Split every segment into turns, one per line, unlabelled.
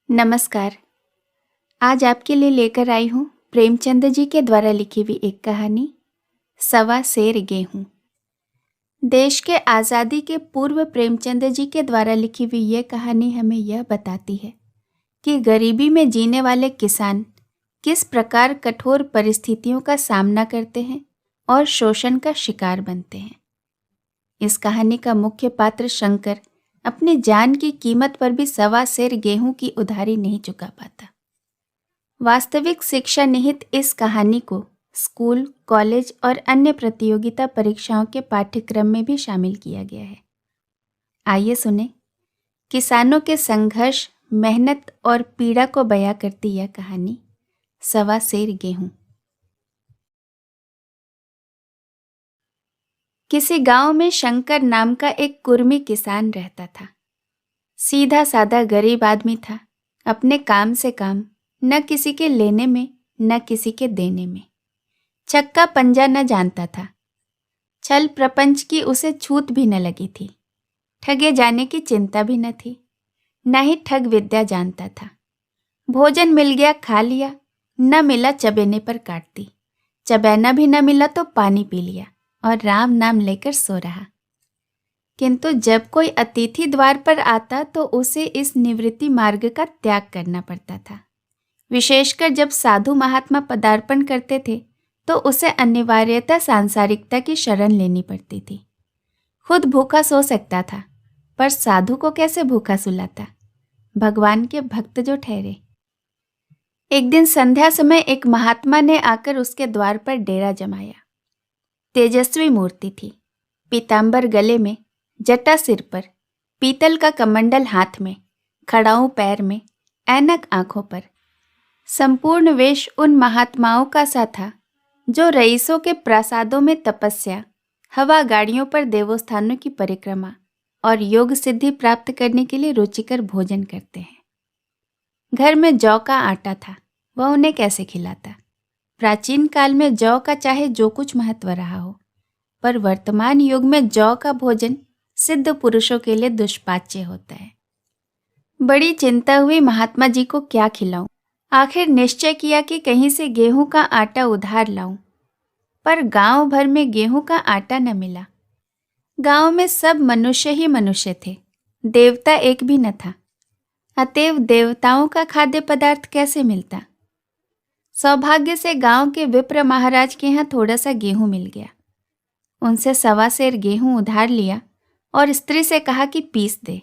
नमस्कार। आज आपके लिए लेकर आई हूँ प्रेमचंद जी के द्वारा लिखी हुई एक कहानी, सवा सेर गेहूँ। देश के आज़ादी के पूर्व प्रेमचंद जी के द्वारा लिखी हुई यह कहानी हमें यह बताती है कि गरीबी में जीने वाले किसान किस प्रकार कठोर परिस्थितियों का सामना करते हैं और शोषण का शिकार बनते हैं। इस कहानी का मुख्य पात्र शंकर अपनी जान की कीमत पर भी सवा सेर गेहूं की उधारी नहीं चुका पाता। वास्तविक शिक्षा निहित इस कहानी को स्कूल, कॉलेज और अन्य प्रतियोगिता परीक्षाओं के पाठ्यक्रम में भी शामिल किया गया है। आइए सुने किसानों के संघर्ष, मेहनत और पीड़ा को बयां करती यह कहानी, सवा सेर गेहूं। किसी गांव में शंकर नाम का एक कुर्मी किसान रहता था। सीधा साधा गरीब आदमी था। अपने काम से काम, न किसी के लेने में न किसी के देने में। छक्का पंजा न जानता था। छल प्रपंच की उसे छूत भी न लगी थी। ठगे जाने की चिंता भी न थी, न ही ठग विद्या जानता था। भोजन मिल गया खा लिया, न मिला चबेने पर काट दी। चबैना भी न मिला तो पानी पी लिया और राम नाम लेकर सो रहा। किंतु जब कोई अतिथि द्वार पर आता तो उसे इस निवृत्ति मार्ग का त्याग करना पड़ता था। विशेषकर जब साधु महात्मा पदार्पण करते थे तो उसे अनिवार्यतः सांसारिकता की शरण लेनी पड़ती थी। खुद भूखा सो सकता था, पर साधु को कैसे भूखा सुलाता? भगवान के भक्त जो ठहरे। एक दिन संध्या समय एक महात्मा ने आकर उसके द्वार पर डेरा जमाया। तेजस्वी मूर्ति थी, पीतांबर गले में, जटा सिर पर, पीतल का कमंडल हाथ में, खड़ाऊं पैर में, ऐनक आंखों पर। संपूर्ण वेश उन महात्माओं का सा था जो रईसों के प्रासादों में तपस्या, हवा गाड़ियों पर देवस्थानों की परिक्रमा और योग सिद्धि प्राप्त करने के लिए रुचिकर भोजन करते हैं। घर में जौ का आटा था, वह उन्हें कैसे खिलाता? प्राचीन काल में जौ का चाहे जो कुछ महत्व रहा हो, पर वर्तमान युग में जौ का भोजन सिद्ध पुरुषों के लिए दुष्पाच्य होता है। बड़ी चिंता हुई महात्मा जी को क्या खिलाऊं। आखिर निश्चय किया कि कहीं से गेहूं का आटा उधार लाऊं, पर गांव भर में गेहूं का आटा न मिला। गांव में सब मनुष्य ही मनुष्य थे, देवता एक भी न था। अतएव देवताओं का खाद्य पदार्थ कैसे मिलता? सौभाग्य से गांव के विप्र महाराज के यहाँ थोड़ा सा गेहूं मिल गया। उनसे सवा सेर गेहूं उधार लिया और स्त्री से कहा कि पीस दे।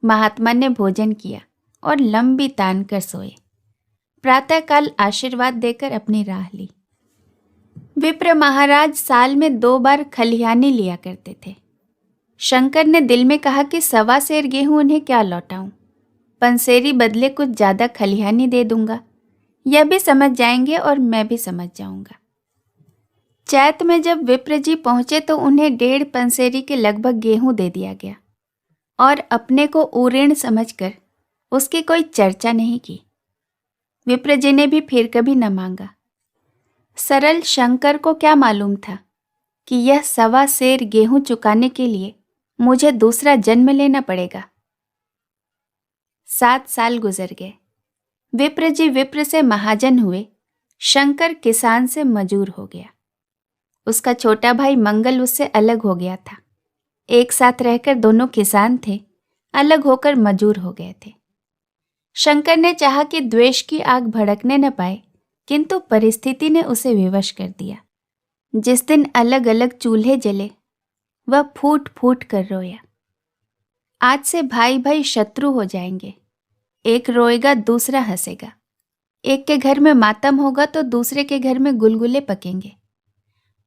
महात्मा ने भोजन किया और लंबी तान कर सोए। प्रातःकाल आशीर्वाद देकर अपनी राह ली। विप्र महाराज साल में 2 बार खलिहानी लिया करते थे। शंकर ने दिल में कहा कि सवा सेर गेहूं उन्हें क्या लौटाऊं, पंसेरी बदले कुछ ज्यादा खलिहानी दे दूंगा। यह भी समझ जाएंगे और मैं भी समझ जाऊंगा। चैत में जब विप्र जी पहुंचे तो उन्हें 1.5 पंसेरी के लगभग गेहूं दे दिया गया और अपने को उऋण समझकर उसकी कोई चर्चा नहीं की। विप्र जी ने भी फिर कभी न मांगा। सरल शंकर को क्या मालूम था कि यह सवा सेर गेहूं चुकाने के लिए मुझे दूसरा जन्म लेना पड़ेगा। 7 साल गुजर गए। विप्र जी विप्र से महाजन हुए, शंकर किसान से मजूर हो गया। उसका छोटा भाई मंगल उससे अलग हो गया था। एक साथ रहकर दोनों किसान थे, अलग होकर मजूर हो गए थे। शंकर ने चाहा कि द्वेष की आग भड़कने न पाए, किंतु परिस्थिति ने उसे विवश कर दिया। जिस दिन अलग अलग चूल्हे जले, वह फूट फूट कर रोया। आज से भाई भाई शत्रु हो जाएंगे। एक रोएगा, दूसरा हंसेगा। एक के घर में मातम होगा तो दूसरे के घर में गुलगुले पकेंगे।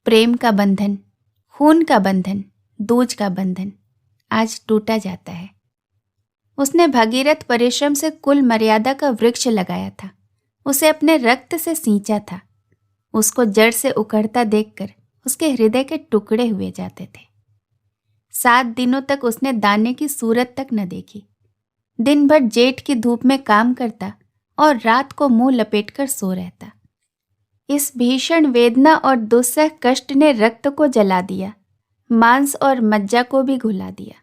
प्रेम का बंधन, खून का बंधन, दूज का बंधन आज टूटा जाता है। उसने भगीरथ परिश्रम से कुल मर्यादा का वृक्ष लगाया था, उसे अपने रक्त से सींचा था। उसको जड़ से उखड़ता देखकर उसके हृदय के टुकड़े हुए जाते थे। 7 दिनों तक उसने दाने की सूरत तक न देखी। दिन भर जेठ की धूप में काम करता और रात को मुंह लपेटकर सो रहता। इस भीषण वेदना और दुस्सह कष्ट ने रक्त को जला दिया, मांस और मज्जा को भी घुला दिया।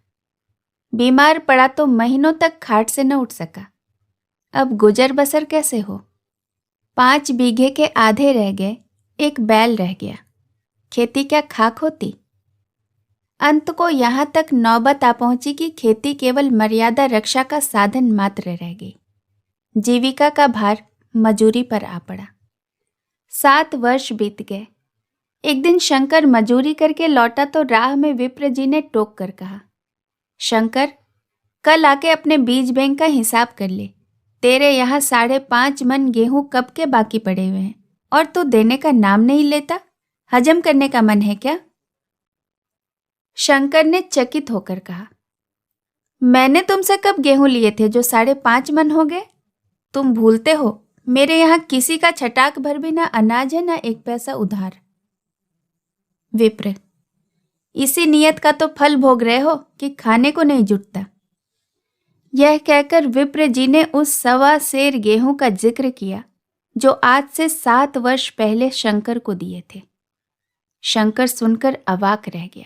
बीमार पड़ा तो महीनों तक खाट से न उठ सका। अब गुजर बसर कैसे हो? 5 बीघे के आधे रह गए, एक बैल रह गया, खेती क्या खाक होती? अंत को यहाँ तक नौबत आ पहुंची कि खेती केवल मर्यादा रक्षा का साधन मात्र रह गई। जीविका का भार मजूरी पर आ पड़ा। 7 वर्ष बीत गए। एक दिन शंकर मजूरी करके लौटा तो राह में विप्र जी ने टोक कर कहा, शंकर, कल आके अपने बीज बैंक का हिसाब कर ले। तेरे यहाँ 5.5 मन गेहूं कब के बाकी पड़े हुए हैं और तू देने का नाम नहीं लेता। हजम करने का मन है क्या? शंकर ने चकित होकर कहा, मैंने तुमसे कब गेहूं लिए थे जो 5.5 मन हो गए? तुम भूलते हो मेरे यहाँ किसी का छटाक भर भी ना अनाज है ना 1 पैसा उधार। विप्र, इसी नियत का तो फल भोग रहे हो कि खाने को नहीं जुटता। यह कहकर विप्र जी ने उस 1.25 सेर गेहूं का जिक्र किया जो आज से 7 वर्ष पहले शंकर को दिए थे। शंकर सुनकर अवाक रह गया।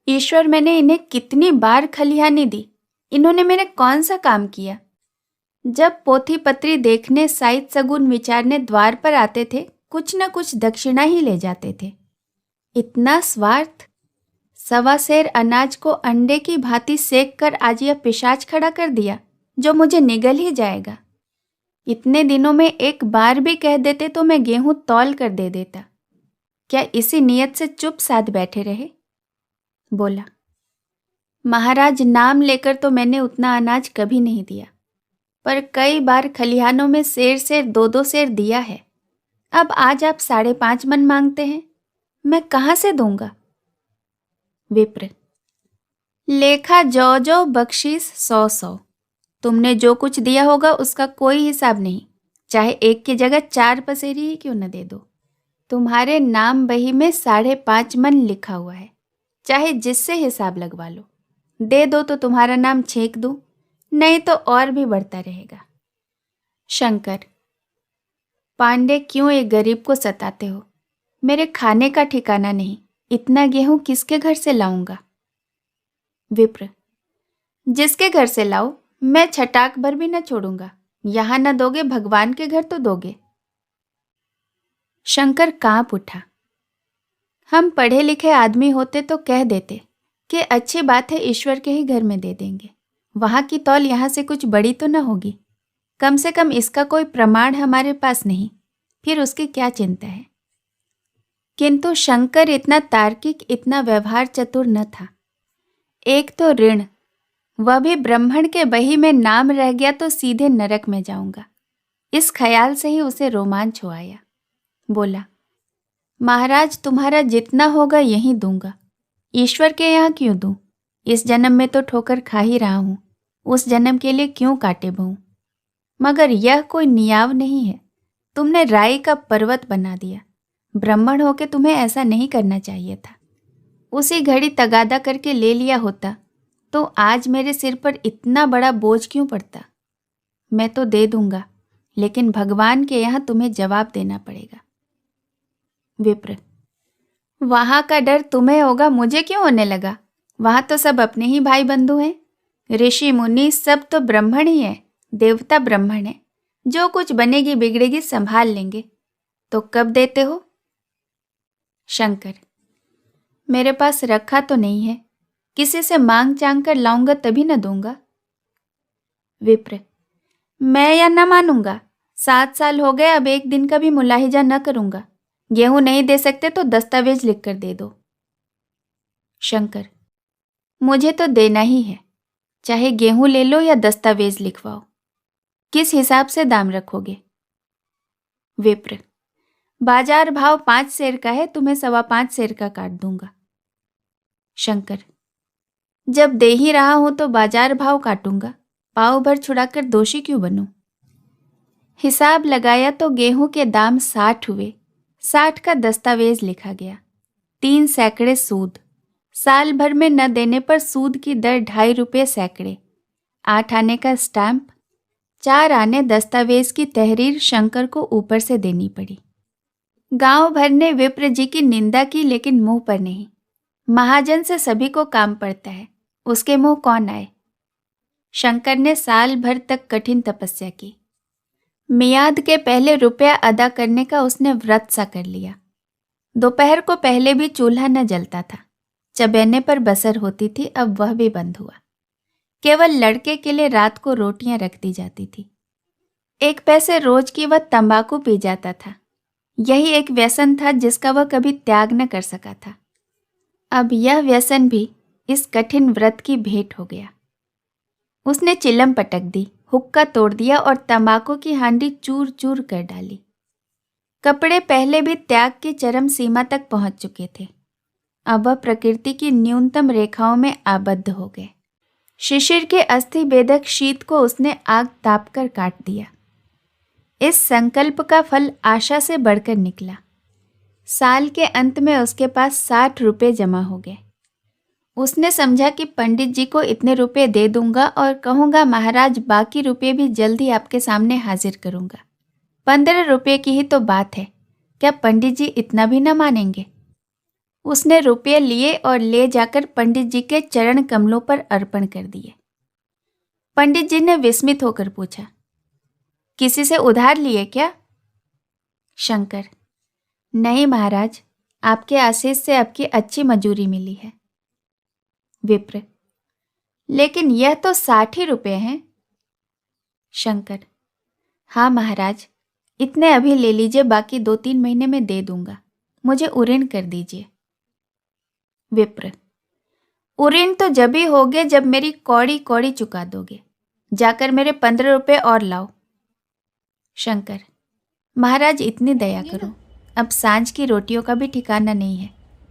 ईश्वर, मैंने इन्हें कितनी बार खलिहानी दी, इन्होंने मेरे कौन सा काम किया? जब पोथी पत्री देखने, साइत सगुन विचारने द्वार पर आते थे, कुछ न कुछ दक्षिणा ही ले जाते थे। इतना स्वार्थ! 1.25 सेर अनाज को अंडे की भांति सेक कर आज यह पिशाच खड़ा कर दिया जो मुझे निगल ही जाएगा। इतने दिनों में एक बार भी कह देते तो मैं गेहूं तौल कर दे देता। क्या इसी नियत से चुप साध बैठे रहे? बोला, महाराज, नाम लेकर तो मैंने उतना अनाज कभी नहीं दिया, पर कई बार खलिहानों में सेर 2-2 सेर दिया है। अब आज आप 5.5 मन मांगते हैं, मैं कहाँ से दूंगा? विप्र, लेखा जो बख्शीश 100-100। तुमने जो कुछ दिया होगा उसका कोई हिसाब नहीं, चाहे 1 की जगह 4 पसेरी ही क्यों न दे दो। तुम्हारे नाम बही में 5.5 मन लिखा हुआ है, चाहे जिससे हिसाब लगवा लो। दे दो तो तुम्हारा नाम छेक दूं, नहीं तो और भी बढ़ता रहेगा। शंकर, पांडे, क्यों एक गरीब को सताते हो? मेरे खाने का ठिकाना नहीं, इतना गेहूं किसके घर से लाऊंगा? विप्र, जिसके घर से लाओ, मैं छटाक भर भी न छोड़ूंगा। यहां न दोगे, भगवान के घर तो दोगे। शंकर कांप उठा। हम पढ़े लिखे आदमी होते तो कह देते कि अच्छी बात है, ईश्वर के ही घर में दे देंगे, वहां की तौल यहां से कुछ बड़ी तो न होगी। कम से कम इसका कोई प्रमाण हमारे पास नहीं, फिर उसकी क्या चिंता है? किंतु शंकर इतना तार्किक, इतना व्यवहार चतुर न था। एक तो ऋण, वह भी ब्राह्मण के बही में नाम रह गया तो सीधे नरक में जाऊंगा। इस ख्याल से ही उसे रोमांच हो आया। बोला, महाराज, तुम्हारा जितना होगा यही दूंगा, ईश्वर के यहाँ क्यों दूं? इस जन्म में तो ठोकर खा ही रहा हूं, उस जन्म के लिए क्यों काटे बहु? मगर यह कोई नियाव नहीं है, तुमने राई का पर्वत बना दिया। ब्राह्मण होके तुम्हें ऐसा नहीं करना चाहिए था। उसी घड़ी तगादा करके ले लिया होता तो आज मेरे सिर पर इतना बड़ा बोझ क्यों पड़ता? मैं तो दे दूंगा, लेकिन भगवान के यहाँ तुम्हें जवाब देना पड़ेगा। विप्र, वहां का डर तुम्हें होगा, मुझे क्यों होने लगा? वहां तो सब अपने ही भाई बंधु हैं, ऋषि मुनि सब तो ब्राह्मण ही है, देवता ब्राह्मण है। जो कुछ बनेगी बिगड़ेगी संभाल लेंगे। तो कब देते हो? शंकर, मेरे पास रखा तो नहीं है, किसी से मांग चांग कर लाऊंगा तभी न दूंगा। विप्र, मैं या न मानूंगा। 7 साल हो गए, अब एक दिन का भी मुलाहिजा न करूंगा। गेहूं नहीं दे सकते तो दस्तावेज लिख कर दे दो। शंकर, मुझे तो देना ही है, चाहे गेहूं ले लो या दस्तावेज लिखवाओ। किस हिसाब से दाम रखोगे? विप्र, बाजार भाव 5 सेर का है, तुम्हें 5.25 सेर का काट दूंगा। शंकर, जब दे ही रहा हूं तो बाजार भाव काटूंगा, पाव भर छुड़ाकर दोषी क्यों बनूं? हिसाब लगाया तो गेहूं के दाम 60 हुए। 60 का दस्तावेज लिखा गया। 3 सैकड़े सूद, साल भर में न देने पर सूद की दर 2.5 रुपये सैकड़े। 8 आने का स्टैंप, 4 आने दस्तावेज की तहरीर शंकर को ऊपर से देनी पड़ी। गांव भर ने विप्र जी की निंदा की, लेकिन मुंह पर नहीं। महाजन से सभी को काम पड़ता है, उसके मुंह कौन आए? शंकर ने साल भर तक कठिन तपस्या की। मियाद के पहले रुपया अदा करने का उसने व्रत सा कर लिया। दोपहर को पहले भी चूल्हा न जलता था, चबेने पर बसर होती थी, अब वह भी बंद हुआ। केवल लड़के के लिए रात को रोटियां रख दी जाती थी। 1 पैसे रोज की वह तंबाकू पी जाता था। यही एक व्यसन था जिसका वह कभी त्याग न कर सका था। अब यह व्यसन भी इस कठिन व्रत की भेंट हो गया। उसने चिलम पटक दी, हुक्का तोड़ दिया और तंबाकू की हांडी चूर चूर कर डाली। कपड़े पहले भी त्याग की चरम सीमा तक पहुंच चुके थे, अब वह प्रकृति की न्यूनतम रेखाओं में आबद्ध हो गए। शिशिर के अस्थि भेदक शीत को उसने आग ताप कर काट दिया। इस संकल्प का फल आशा से बढ़कर निकला। साल के अंत में उसके पास 60 रुपये जमा हो गए। उसने समझा कि पंडित जी को इतने रुपए दे दूंगा और कहूंगा, महाराज बाकी रुपये भी जल्द ही आपके सामने हाजिर करूंगा। 15 रुपये की ही तो बात है, क्या पंडित जी इतना भी न मानेंगे? उसने रुपये लिए और ले जाकर पंडित जी के चरण कमलों पर अर्पण कर दिए। पंडित जी ने विस्मित होकर पूछा, किसी से उधार लिए क्या? शंकर, नहीं महाराज, आपके आशीष से आपकी अच्छी मजूरी मिली है। विप्र, लेकिन यह तो 60 ही रुपये हैं। शंकर, हाँ महाराज, इतने अभी ले लीजिए, बाकी 2-3 महीने में दे दूंगा, मुझे उऋण कर दीजिए। विप्र, उऋण तो जब ही होगे जब मेरी कौड़ी कौड़ी चुका दोगे। जाकर मेरे 15 रुपये और लाओ। शंकर, महाराज इतनी दया करो, अब सांझ की रोटियों का भी ठिकाना नहीं है।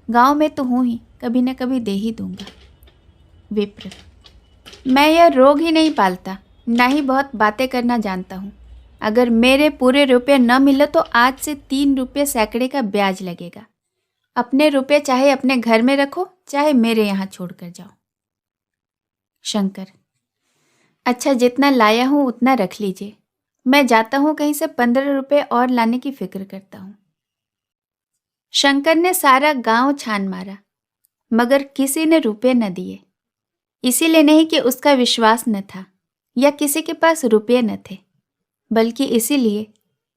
गांव में तो हूं ही, कभी न कभी दे ही दूंगा। विप्र, मैं यह रोग ही नहीं पालता, ना ही बहुत बातें करना जानता हूँ। अगर मेरे पूरे रुपये न मिले तो आज से 3 रुपये सैकड़े का ब्याज लगेगा। अपने रुपये चाहे अपने घर में रखो, चाहे मेरे यहाँ छोड़ कर जाओ। शंकर, अच्छा जितना लाया हूँ उतना रख लीजिए, मैं जाता हूँ कहीं से 15 रुपये और लाने की फिक्र करता हूँ। शंकर ने सारा गांव छान मारा, मगर किसी ने रुपये न दिए। इसीलिए नहीं कि उसका विश्वास न था या किसी के पास रुपये न थे, बल्कि इसीलिए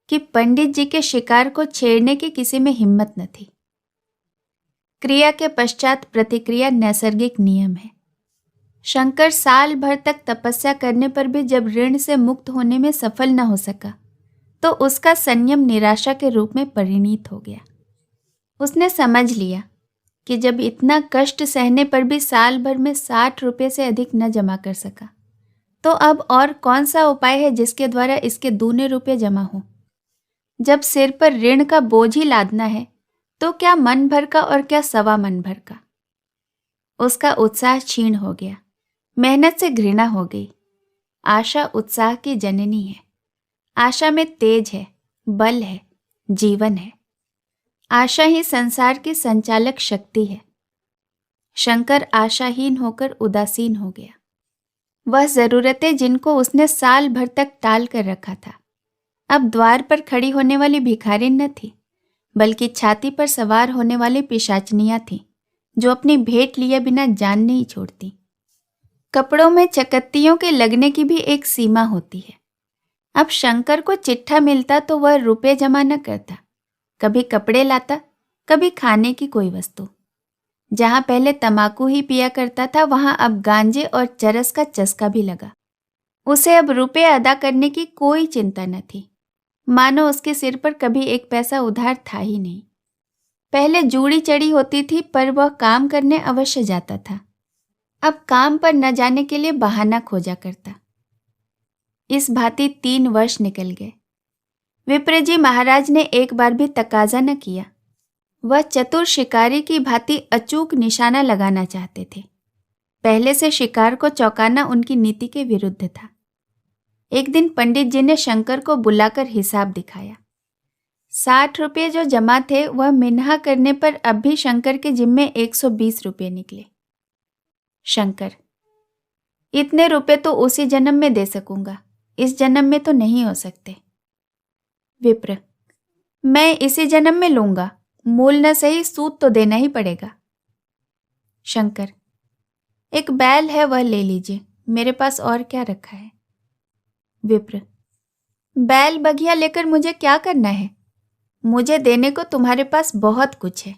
कि पंडित जी के शिकार को छेड़ने की किसी में हिम्मत न थी। क्रिया के पश्चात प्रतिक्रिया नैसर्गिक नियम है। शंकर साल भर तक तपस्या करने पर भी जब ऋण से मुक्त होने में सफल न हो सका, तो उसका संयम निराशा के रूप में परिणित हो गया। उसने समझ लिया कि जब इतना कष्ट सहने पर भी साल भर में 60 रुपये से अधिक न जमा कर सका, तो अब और कौन सा उपाय है जिसके द्वारा इसके दूने रुपये जमा हो? जब सिर पर ऋण का बोझ ही लादना है, तो क्या मन भर का और क्या सवा मन भर का। उसका उत्साह क्षीण हो गया, मेहनत से घृणा हो गई। आशा उत्साह की जननी है। आशा में तेज है, बल है, जीवन है। आशा ही संसार की संचालक शक्ति है। शंकर आशाहीन होकर उदासीन हो गया। वह जरूरतें जिनको उसने साल भर तक टाल कर रखा था, अब द्वार पर खड़ी होने वाली भिखारिन न थी, बल्कि छाती पर सवार होने वाली पिशाचनियां थीं, जो अपनी भेंट लिए बिना जान नहीं छोड़ती। कपड़ों में चकत्तियों के लगने की भी एक सीमा होती है। अब शंकर को चिट्ठा मिलता तो वह रुपये जमा न करता, कभी कपड़े लाता, कभी खाने की कोई वस्तु। जहां पहले तंबाकू ही पिया करता था, वहां अब गांजे और चरस का चस्का भी लगा। उसे अब रुपये अदा करने की कोई चिंता न थी, मानो उसके सिर पर कभी 1 पैसा उधार था ही नहीं। पहले जूड़ी चढ़ी होती थी, पर वह काम करने अवश्य जाता था। अब काम पर न जाने के लिए बहाना खोजा करता। इस भांति 3 वर्ष निकल गए। विप्र जी महाराज ने एक बार भी तकाजा न किया। वह चतुर शिकारी की भांति अचूक निशाना लगाना चाहते थे। पहले से शिकार को चौंकाना उनकी नीति के विरुद्ध था। एक दिन पंडित जी ने शंकर को बुलाकर हिसाब दिखाया। 60 रुपये जो जमा थे, वह मिन्हा करने पर अब भी शंकर के जिम्मे 120 रुपये निकले। शंकर, इतने रुपये तो उसी जन्म में दे सकूंगा, इस जन्म में तो नहीं हो सकते। विप्र, मैं इसी जन्म में लूंगा, मूल न सही सूद तो देना ही पड़ेगा। शंकर, एक बैल है, वह ले लीजिए, मेरे पास और क्या रखा है? विप्र, बैल बघिया लेकर मुझे क्या करना है? मुझे देने को तुम्हारे पास बहुत कुछ है।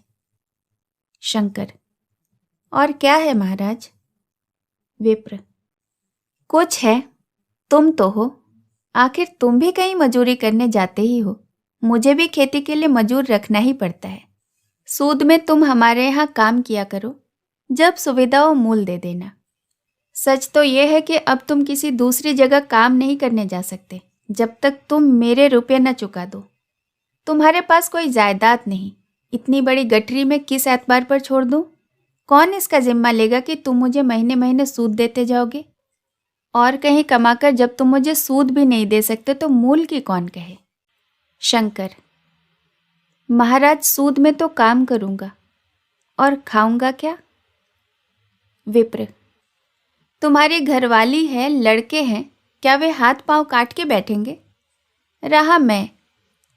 शंकर, और क्या है महाराज? विप्र, कुछ है, तुम तो हो। आखिर तुम भी कहीं मजूरी करने जाते ही हो। मुझे भी खेती के लिए मजूर रखना ही पड़ता है। सूद में तुम हमारे यहाँ काम किया करो, जब सुविधा हो मूल दे देना। सच तो यह है कि अब तुम किसी दूसरी जगह काम नहीं करने जा सकते जब तक तुम मेरे रुपये न चुका दो। तुम्हारे पास कोई जायदाद नहीं, इतनी बड़ी गठरी में किस एतबार पर छोड़ दूं? कौन इसका जिम्मा लेगा कि तुम मुझे महीने महीने सूद देते जाओगे? और कहीं कमाकर जब तुम मुझे सूद भी नहीं दे सकते तो मूल की कौन कहे? शंकर, महाराज, सूद में तो काम करूंगा, और खाऊंगा क्या? विप्र, तुम्हारी घरवाली है, लड़के हैं, क्या वे हाथ पांव काट के बैठेंगे? रहा मैं,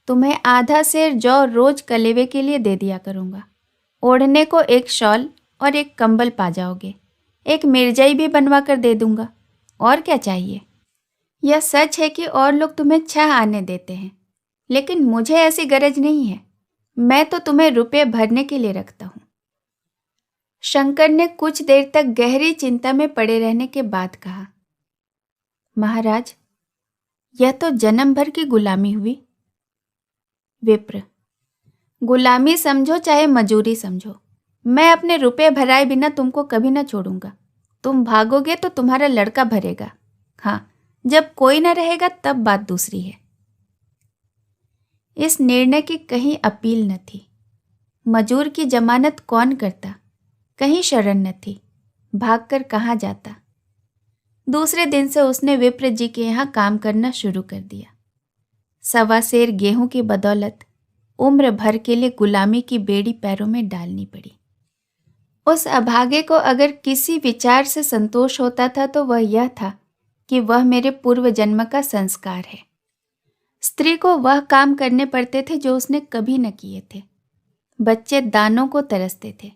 तुम्हें आधा सेर जौ रोज कलेवे के लिए दे दिया करूंगा। ओढ़ने को एक शॉल और एक कंबल पा जाओगे। एक मिर्जाई भी बनवा कर दे दूंगा। और क्या चाहिए? यह सच है कि और लोग तुम्हें 6 आने देते हैं, लेकिन मुझे ऐसी गरज नहीं है। मैं तो तुम्हें रुपये भरने के लिए रखता हूं। शंकर ने कुछ देर तक गहरी चिंता में पड़े रहने के बाद कहा, महाराज, यह तो जन्म भर की गुलामी हुई। विप्र, गुलामी समझो चाहे मजूरी समझो, मैं अपने रुपये भराए बिना तुमको कभी न छोड़ूंगा। तुम भागोगे तो तुम्हारा लड़का भरेगा। हाँ, जब कोई न रहेगा तब बात दूसरी है। इस निर्णय की कहीं अपील न थी। मजूर की जमानत कौन करता? कहीं शरण न थी, भागकर कहाँ जाता? दूसरे दिन से उसने विप्र जी के यहाँ काम करना शुरू कर दिया। 1.25 सेर गेहूं की बदौलत उम्र भर के लिए गुलामी की बेड़ी पैरों में डालनी पड़ी। उस अभागे को अगर किसी विचार से संतोष होता था तो वह यह था कि वह मेरे पूर्व जन्म का संस्कार है। स्त्री को वह काम करने पड़ते थे जो उसने कभी न किए थे। बच्चे दानों को तरसते थे,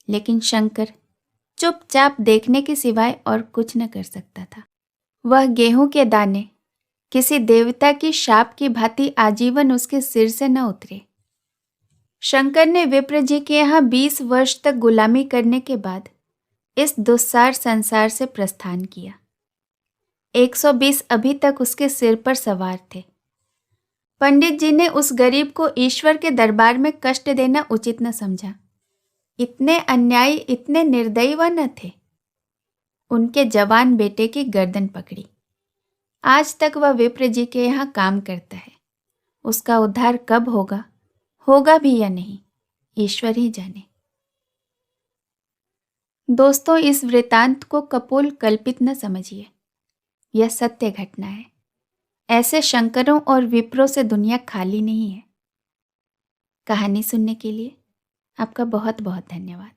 लेकिन शंकर चुपचाप देखने के सिवाय और कुछ न कर सकता था। वह गेहूं के दाने किसी देवता की शाप की भांति आजीवन उसके सिर से न उतरे। शंकर ने विप्र जी के यहाँ 20 वर्ष तक गुलामी करने के बाद इस दुस्सार संसार से प्रस्थान किया। 120 अभी तक उसके सिर पर सवार थे। पंडित जी ने उस गरीब को ईश्वर के दरबार में कष्ट देना उचित न समझा। इतने अन्यायी, इतने निर्दयी वह न थे। उनके जवान बेटे की गर्दन पकड़ी। आज तक वह विप्र जी के यहाँ काम करता है। उसका उद्धार कब होगा, होगा भी या नहीं, ईश्वर ही जाने। दोस्तों, इस वृतांत को कपोल कल्पित न समझिए, यह सत्य घटना है। ऐसे शंकरों और विप्रों से दुनिया खाली नहीं है। कहानी सुनने के लिए आपका बहुत बहुत धन्यवाद।